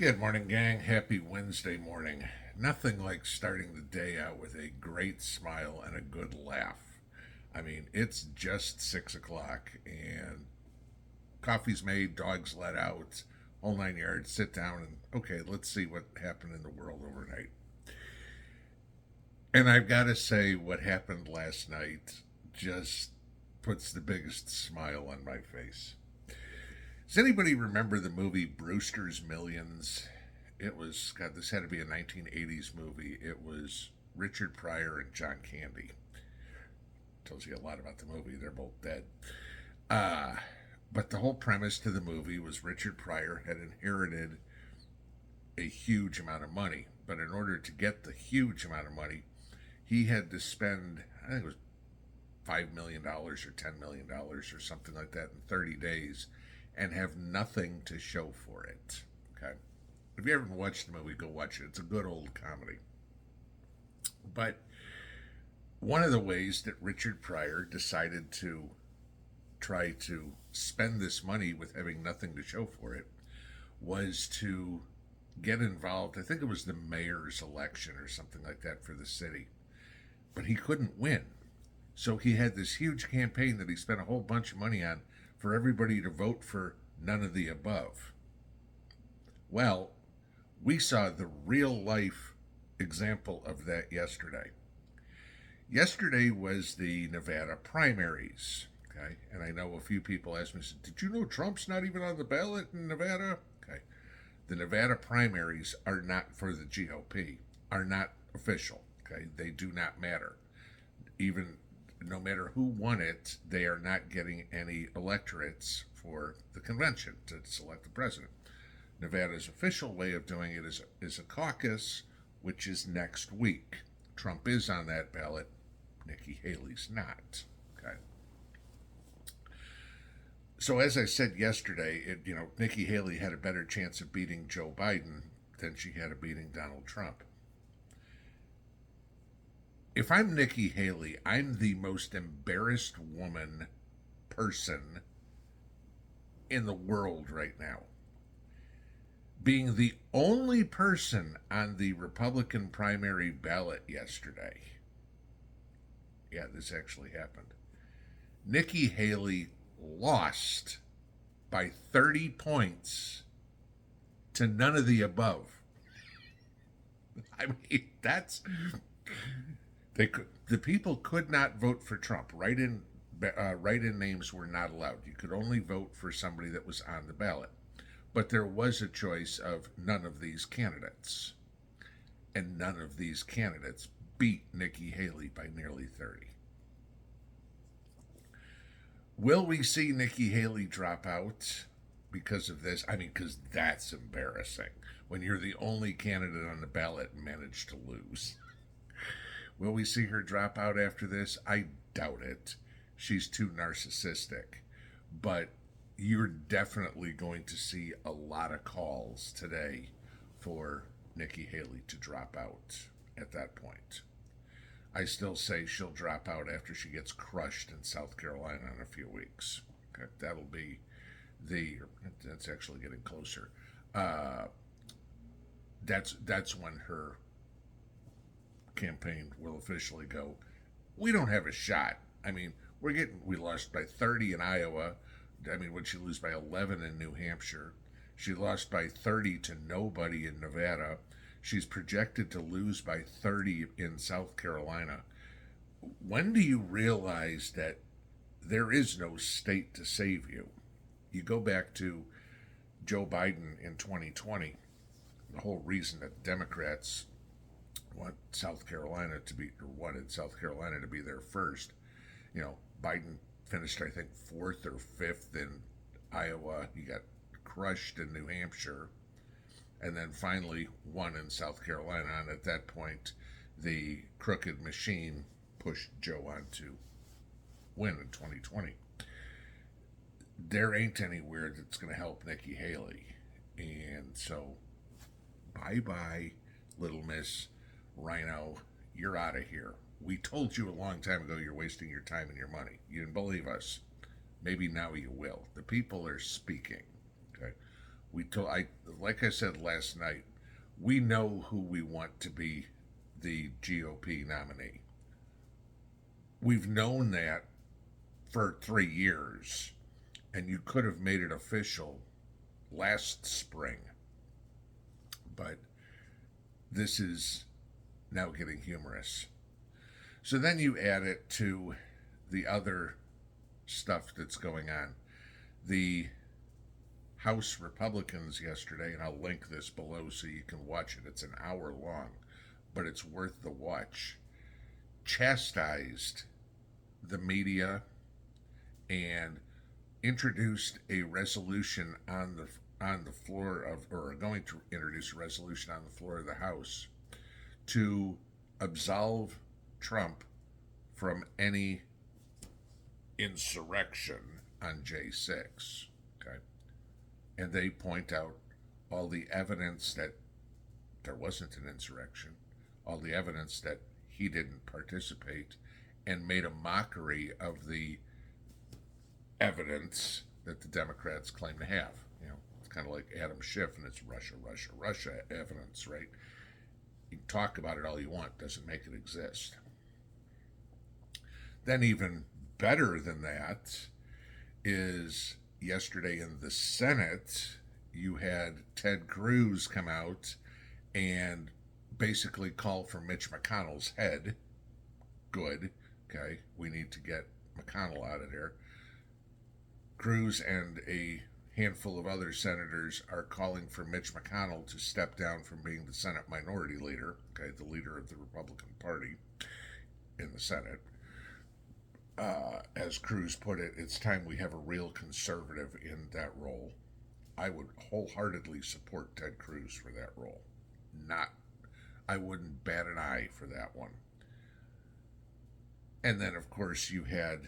Good morning, gang. Happy Wednesday morning. Nothing like starting the day out with a great smile and a good laugh. I mean, it's just 6 o'clock and coffee's made, dogs let out, whole 9 yards. Sit down and, okay, let's see what happened in the world overnight. And I've got to say, what happened last night just puts the biggest smile on my face. Does anybody remember the movie Brewster's Millions? It was, God, this had to be a 1980s movie. It was Richard Pryor and John Candy. Tells you a lot about the movie. They're both dead. Uh, but the whole premise to the movie was Richard Pryor had inherited a huge amount of money. But in order to get the huge amount of money, he had to spend, I think it was $5 million or $10 million or something like that in 30 days and have nothing to show for it. Okay. If you haven't watched the movie, go watch it. It's a good old comedy. But one of the ways that Richard Pryor decided to try to spend this money with having nothing to show for it was to get involved. I think it was the mayor's election or something like that for the city. But he couldn't win. So he had this huge campaign that he spent a whole bunch of money on for everybody to vote for none of the above. Well, we saw the real life example of that yesterday. Yesterday was the Nevada primaries. Okay. And I know a few people asked me, did you know Trump's not even on the ballot in Nevada? Okay. The Nevada primaries are not for the GOP, are not official. Okay. They do not matter. Even no matter who won it, they are not getting any electorates for the convention to select the president. Nevada's official way of doing it is a caucus, which is next week. Trump is on that ballot. Nikki Haley's not. Okay. So as I said yesterday, Nikki Haley had a better chance of beating Joe Biden than she had of beating Donald Trump. If I'm Nikki Haley, I'm the most embarrassed person in the world right now. Being the only person on the Republican primary ballot yesterday. Yeah, this actually happened. Nikki Haley lost by 30 points to none of the above. I mean, the people could not vote for Trump. Write-in names were not allowed. You could only vote for somebody that was on the ballot. But there was a choice of none of these candidates. And none of these candidates beat Nikki Haley by nearly 30. Will we see Nikki Haley drop out because of this? I mean, because that's embarrassing when you're the only candidate on the ballot and manage to lose. Will we see her drop out after this? I doubt it. She's too narcissistic. But you're definitely going to see a lot of calls today for Nikki Haley to drop out at that point. I still say she'll drop out after she gets crushed in South Carolina in a few weeks. Okay, that'll be that's actually getting closer. That's when her campaign will officially go, we don't have a shot. I mean, we lost by 30 in Iowa. I mean, would she lose by 11 in New Hampshire? She lost by 30 to nobody in Nevada. She's projected to lose by 30 in South Carolina. When do you realize that there is no state to save you? You go back to Joe Biden in 2020. The whole reason that Democrats wanted South Carolina to be there first. Biden finished, I think, 4th or 5th in Iowa. He got crushed in New Hampshire and then finally won in South Carolina. And at that point, the crooked machine pushed Joe on to win in 2020. There ain't anywhere that's going to help Nikki Haley. And so, bye-bye, Little Miss Rhino. You're out of here. We told you a long time ago you're wasting your time and your money. You didn't believe us. Maybe now you will. The people are speaking. Okay. Like I said last night, we know who we want to be the GOP nominee. We've known that for 3 years, and you could have made it official last spring. But this is now getting humorous. So then you add it to the other stuff that's going on. The House Republicans yesterday, and I'll link this below so you can watch it. It's an hour long, but it's worth the watch. Chastised the media and introduced a resolution on the floor of, or are going to introduce a resolution on the floor of the House to absolve Trump from any insurrection on J6. Okay. And they point out all the evidence that there wasn't an insurrection, all the evidence that he didn't participate, and made a mockery of the evidence that the Democrats claim to have. You know, it's kind of like Adam Schiff and it's Russia, Russia, Russia evidence, right? You can talk about it all you want, doesn't make it exist. Then even better than that is yesterday in the Senate, you had Ted Cruz come out and basically call for Mitch McConnell's head. Good. Okay. We need to get McConnell out of there. Cruz and a handful of other senators are calling for Mitch McConnell to step down from being the Senate Minority Leader, okay, the leader of the Republican Party in the Senate. As Cruz put it, it's time we have a real conservative in that role. I would wholeheartedly support Ted Cruz for that role. I wouldn't bat an eye for that one. And then, of course, you had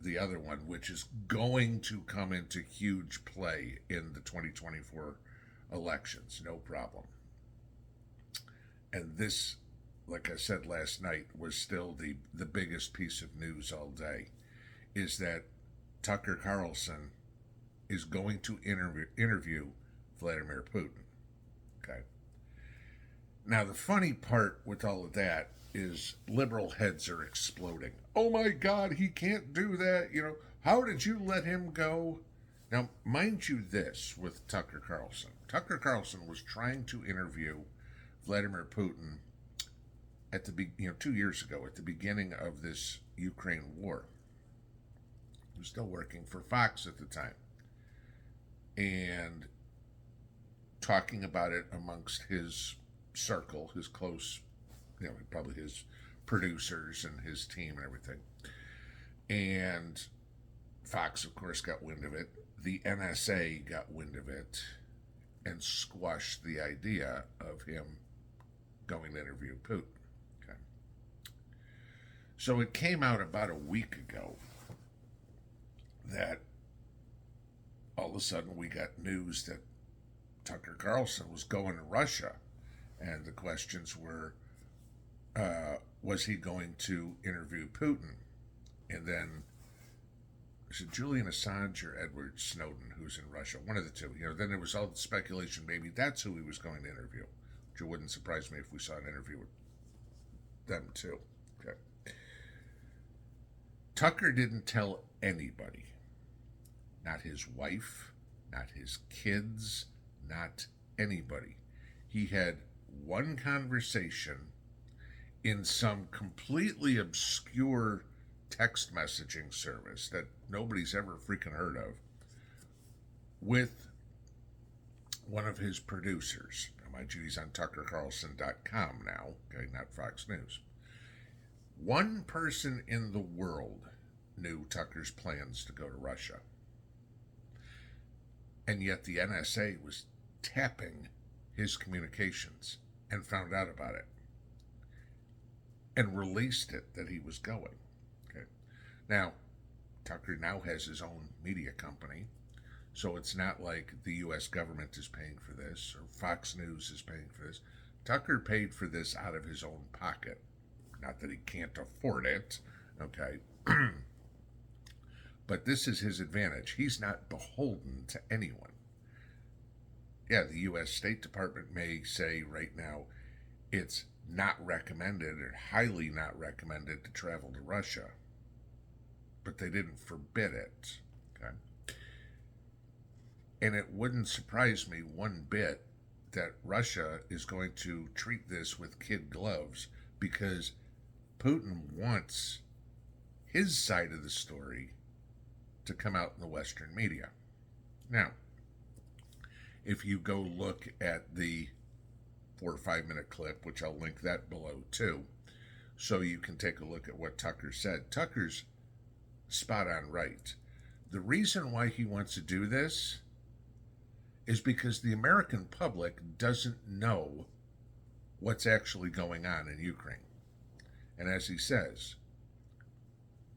the other one, which is going to come into huge play in the 2024 elections, no problem. And this, like I said last night, was still the biggest piece of news all day, is that Tucker Carlson is going to interview Vladimir Putin. Okay. Now, the funny part with all of that is liberal heads are exploding. Oh my God, he can't do that. You know, how did you let him go? Now, mind you this with Tucker Carlson. Tucker Carlson was trying to interview Vladimir Putin at 2 years ago, at the beginning of this Ukraine war. He was still working for Fox at the time. And talking about it amongst his circle, his close, probably his producers and his team and everything. And Fox, of course, got wind of it. The NSA got wind of it and squashed the idea of him going to interview Putin. Okay. So it came out about a week ago that all of a sudden we got news that Tucker Carlson was going to Russia. And the questions were, was he going to interview Putin? And then, is it Julian Assange or Edward Snowden who's in Russia? One of the two. Then there was all the speculation maybe that's who he was going to interview, which it wouldn't surprise me if we saw an interview with them too. Okay. Tucker didn't tell anybody. Not his wife, not his kids, not anybody. He had one conversation in some completely obscure text messaging service that nobody's ever freaking heard of with one of his producers. Now, mind you, he's on tuckercarlson.com now, okay, not Fox News. One person in the world knew Tucker's plans to go to Russia. And yet the NSA was tapping his communications and found out about it and released it that he was going. Okay. Now, Tucker now has his own media company, so it's not like the U.S. government is paying for this or Fox News is paying for this. Tucker paid for this out of his own pocket. Not that he can't afford it, okay? But this is his advantage. He's not beholden to anyone. yeah, the U.S. State Department may say right now it's not recommended or highly not recommended to travel to Russia, but they didn't forbid it. Okay? And it wouldn't surprise me one bit that Russia is going to treat this with kid gloves because Putin wants his side of the story to come out in the Western media. Now, if you go look at the 4 or 5 minute clip, which I'll link that below too, so you can take a look at what Tucker said. Tucker's spot on right. The reason why he wants to do this is because the American public doesn't know what's actually going on in Ukraine. And as he says,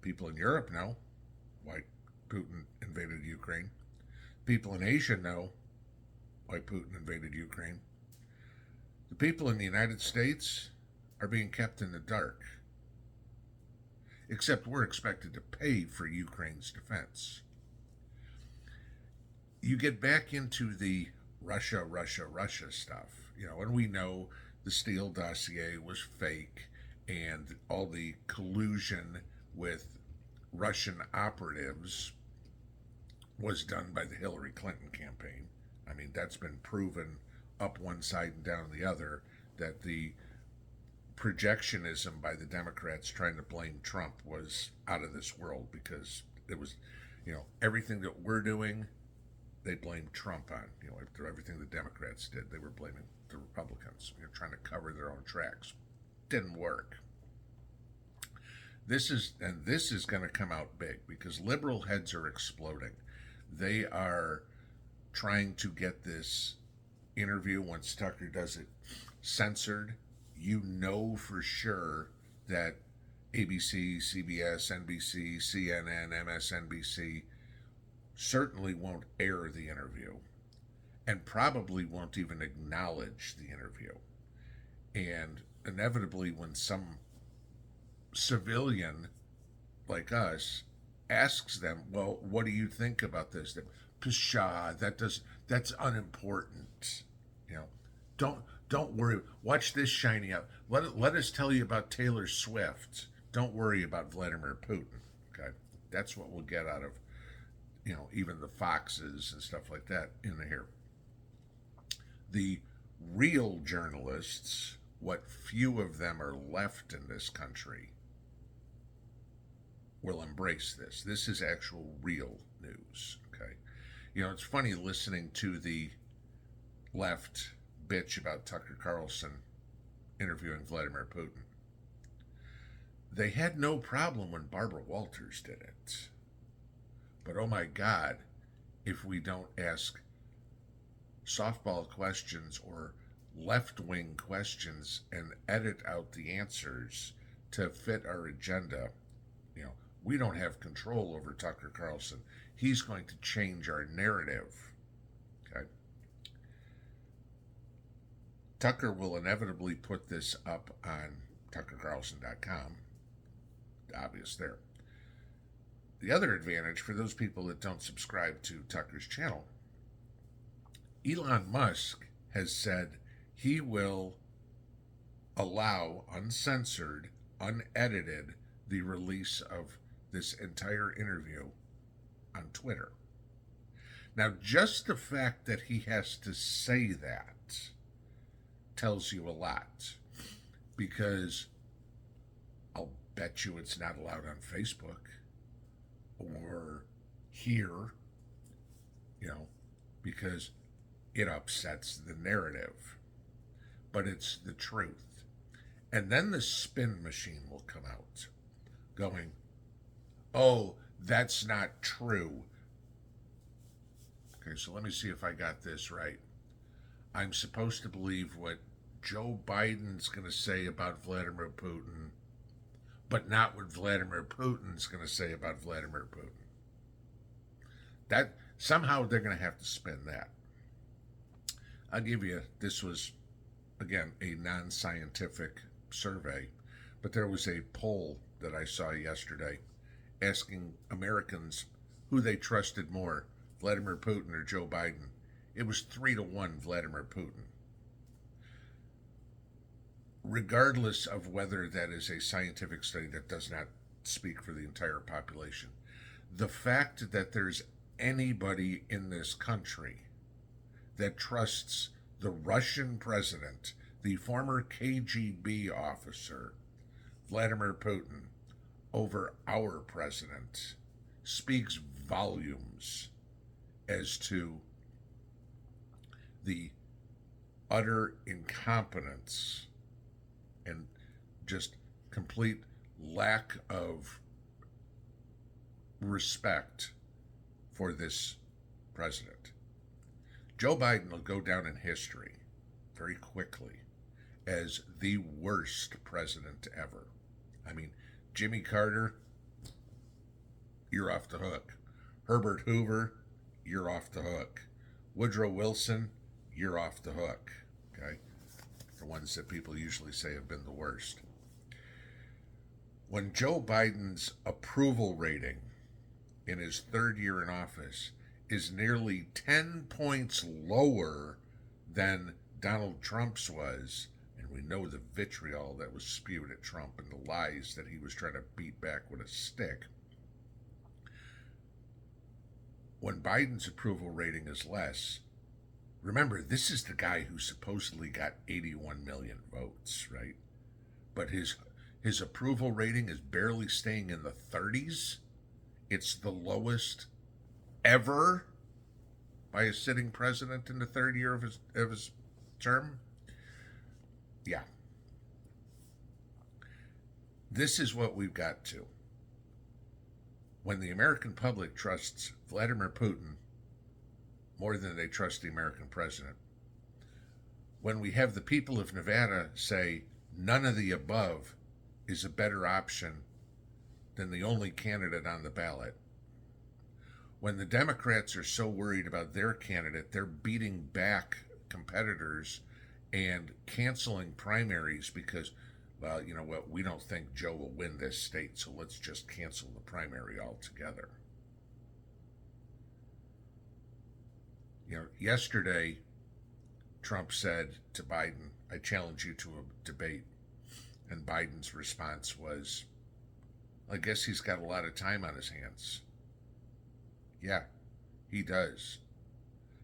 people in Europe know why Putin invaded Ukraine. People in Asia know why Putin invaded Ukraine. The people in the United States are being kept in the dark. Except we're expected to pay for Ukraine's defense. You get back into the Russia stuff, and we know the Steele dossier was fake and all the collusion with Russian operatives was done by the Hillary Clinton campaign. I mean, that's been proven up one side and down the other, that the projectionism by the Democrats trying to blame Trump was out of this world, because it was, everything that we're doing, they blamed Trump on. After everything the Democrats did, they were blaming the Republicans, trying to cover their own tracks. Didn't work. This is going to come out big because liberal heads are exploding. They are trying to get this interview, once Tucker does it, censored. For sure that ABC, CBS, NBC, CNN, MSNBC certainly won't air the interview and probably won't even acknowledge the interview. And inevitably, when some civilian like us asks them, well, what do you think about this? Pshaw, that's unimportant. Don't worry. Watch this shiny up. Let us tell you about Taylor Swift. Don't worry about Vladimir Putin. Okay, that's what we'll get out of even the Foxes and stuff like that in here. The real journalists, what few of them are left in this country, will embrace this. This is actual real news. Okay, it's funny listening to the left bitch about Tucker Carlson interviewing Vladimir Putin. They had no problem when Barbara Walters did it. But oh my God, if we don't ask softball questions or left-wing questions and edit out the answers to fit our agenda, we don't have control over Tucker Carlson. He's going to change our narrative. Okay? Tucker will inevitably put this up on tuckercarlson.com. Obvious there. The other advantage for those people that don't subscribe to Tucker's channel, Elon Musk has said he will allow uncensored, unedited, the release of this entire interview on Twitter. Now, just the fact that he has to say that tells you a lot, because I'll bet you it's not allowed on Facebook or here, because it upsets the narrative. But it's the truth. And then the spin machine will come out going, oh, that's not true. Okay, so let me see if I got this right. I'm supposed to believe what Joe Biden's going to say about Vladimir Putin, but not what Vladimir Putin's going to say about Vladimir Putin. That somehow they're going to have to spin that. I'll give you, this was, again, a non-scientific survey, but there was a poll that I saw yesterday asking Americans who they trusted more, Vladimir Putin or Joe Biden. it was 3-1 Vladimir Putin. Regardless of whether that is a scientific study that does not speak for the entire population, the fact that there's anybody in this country that trusts the Russian president, the former KGB officer, Vladimir Putin, over our president, speaks volumes as to the utter incompetence and just complete lack of respect for this president. Joe Biden will go down in history very quickly as the worst president ever. I mean, Jimmy Carter, you're off the hook. Herbert Hoover, you're off the hook. Woodrow Wilson, you're off the hook. Okay? The ones that people usually say have been the worst. When Joe Biden's approval rating in his third year in office is nearly 10 points lower than Donald Trump's was, and we know the vitriol that was spewed at Trump and the lies that he was trying to beat back with a stick. When Biden's approval rating is less, remember, this is the guy who supposedly got 81 million votes, right? But his approval rating is barely staying in the 30s. It's the lowest ever by a sitting president in the third year of his term. Yeah. This is what we've got to. When the American public trusts Vladimir Putin more than they trust the American president, when we have the people of Nevada say none of the above is a better option than the only candidate on the ballot, when the Democrats are so worried about their candidate, they're beating back competitors and canceling primaries because, well, you know what, we don't think Joe will win this state, so let's just cancel the primary altogether. You know, yesterday, Trump said to Biden, I challenge you to a debate. And Biden's response was, I guess he's got a lot of time on his hands. Yeah, he does.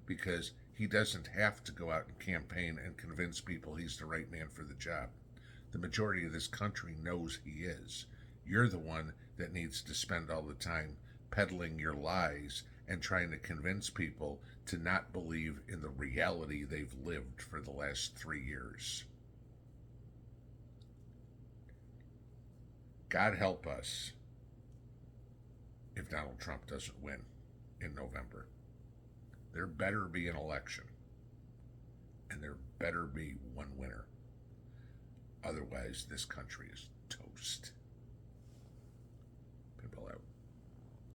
Because he doesn't have to go out and campaign and convince people he's the right man for the job. The majority of this country knows he is. You're the one that needs to spend all the time peddling your lies and trying to convince people to not believe in the reality they've lived for the last 3 years. God help us if Donald Trump doesn't win in November. There better be an election, and there better be one winner. Otherwise, this country is toast. Pinball out.